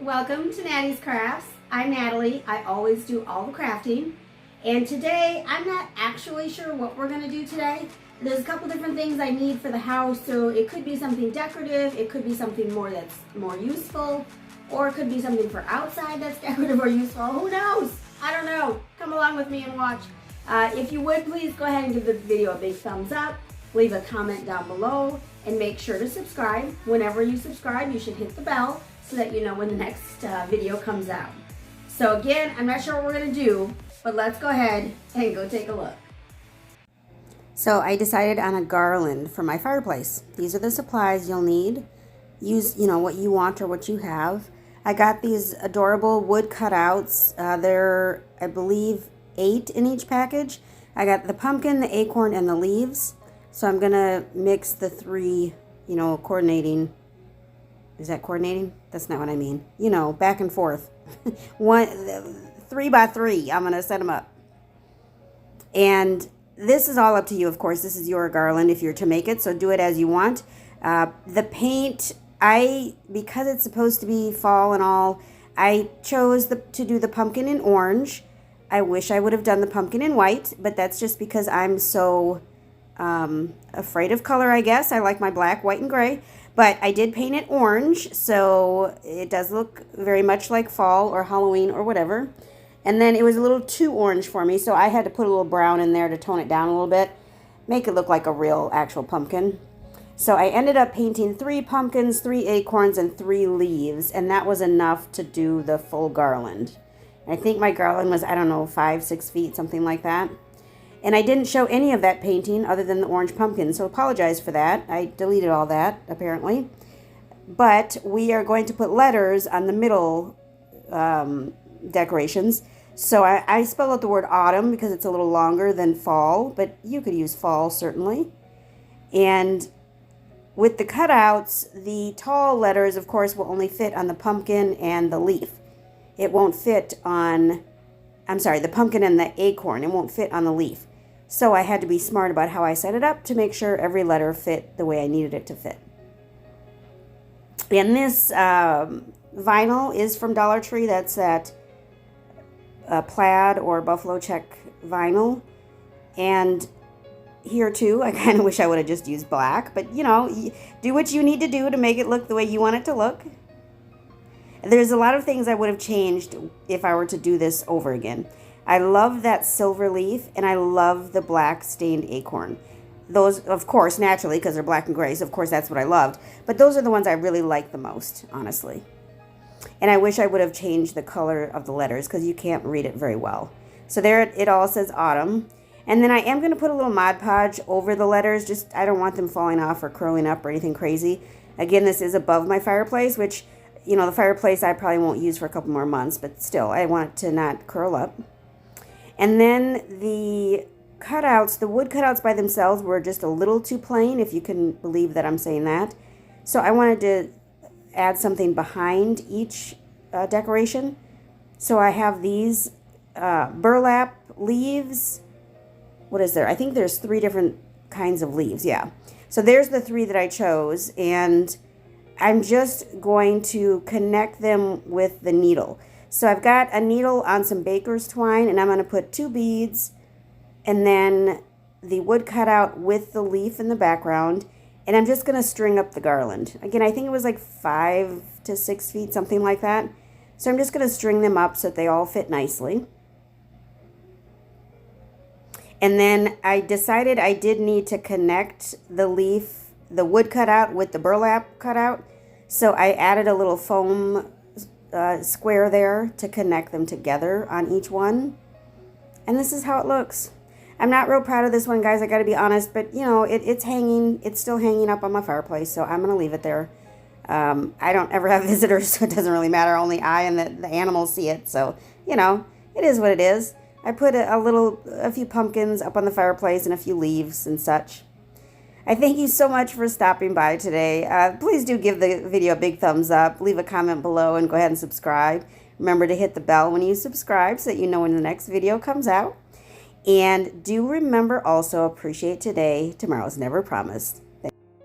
Welcome to Natty's Crafts. I'm Natalie. I always do all the crafting. And today, I'm not actually sure what we're going to do today. There's a couple different things I need for the house, so it could be something decorative, it could be something more that's more useful, or it could be something for outside that's decorative or useful. Who knows? I don't know. Come along with me and watch. If you would, please go ahead and give the video a big thumbs up, leave a comment down below, and make sure to subscribe. Whenever you subscribe, you should hit the bell so that you know when the next video comes out. So again, I'm not sure what we're going to do, but let's go ahead and go take a look. So I decided on a garland for my fireplace. These are the supplies you'll need. Use, what you want or what you have. I got these adorable wood cutouts. They're, I believe, 8 in each package. I got the pumpkin, the acorn, and the leaves. So I'm gonna mix the 3, coordinating. Is that coordinating? That's not what I mean. Back and forth. 3 by 3. I'm gonna set them up. And this is all up to you, of course. This is your garland if you're to make it, so do it as you want. The paint, because it's supposed to be fall and all, I chose to do the pumpkin in orange. I wish I would have done the pumpkin in white, but that's just because I'm so afraid of color, I guess. I like my black, white, and gray. But I did paint it orange, so it does look very much like fall or Halloween or whatever. And then it was a little too orange for me, so I had to put a little brown in there to tone it down a little bit, make it look like a real, actual pumpkin. So I ended up painting 3 pumpkins, 3 acorns, and 3 leaves, and that was enough to do the full garland. I think my garland was, 5-6 feet, something like that. And I didn't show any of that painting other than the orange pumpkin, so apologize for that. I deleted all that, apparently. But we are going to put letters on the middle decorations. So I spelled out the word autumn because it's a little longer than fall, but you could use fall, certainly. And with the cutouts, the tall letters, of course, will only fit on the pumpkin and the leaf. It won't fit on, the pumpkin and the acorn. It won't fit on the leaf. So I had to be smart about how I set it up to make sure every letter fit the way I needed it to fit. And this vinyl is from Dollar Tree. That's that plaid or buffalo check vinyl. And here too, I kind of wish I would have just used black. But, do what you need to do to make it look the way you want it to look. There's a lot of things I would have changed if I were to do this over again. I love that silver leaf, and I love the black stained acorn. Those, of course, naturally, because they're black and gray, so of course that's what I loved. But those are the ones I really like the most, honestly. And I wish I would have changed the color of the letters, because you can't read it very well. So there it all says autumn. And then I am going to put a little Mod Podge over the letters. I don't want them falling off or curling up or anything crazy. Again, this is above my fireplace, which, the fireplace I probably won't use for a couple more months, but still, I want it to not curl up. And then the cutouts, the wood cutouts by themselves were just a little too plain, if you can believe that I'm saying that. So I wanted to add something behind each decoration. So I have these burlap leaves. What is there? I think there's 3 different kinds of leaves, yeah. So there's the 3 that I chose, and I'm just going to connect them with the needle. So I've got a needle on some baker's twine, and I'm going to put 2 beads, and then the wood cutout with the leaf in the background, and I'm just going to string up the garland. Again, I think it was like 5 to 6 feet, something like that. So I'm just going to string them up so that they all fit nicely. And then I decided I did need to connect the wood cutout with the burlap cutout. So I added a little foam square there to connect them together on each one. And this is how it looks. I'm not real proud of this one, guys, I gotta be honest, but it's still hanging up on my fireplace, so I'm gonna leave it there. I don't ever have visitors, so it doesn't really matter. Only I and the animals see it, so it is what it is. I put a few pumpkins up on the fireplace and a few leaves and such. I thank you so much for stopping by today. Please do give the video a big thumbs up, leave a comment below, and go ahead and subscribe. Remember to hit the bell when you subscribe so that you know when the next video comes out. And do remember also, appreciate today, tomorrow's never promised.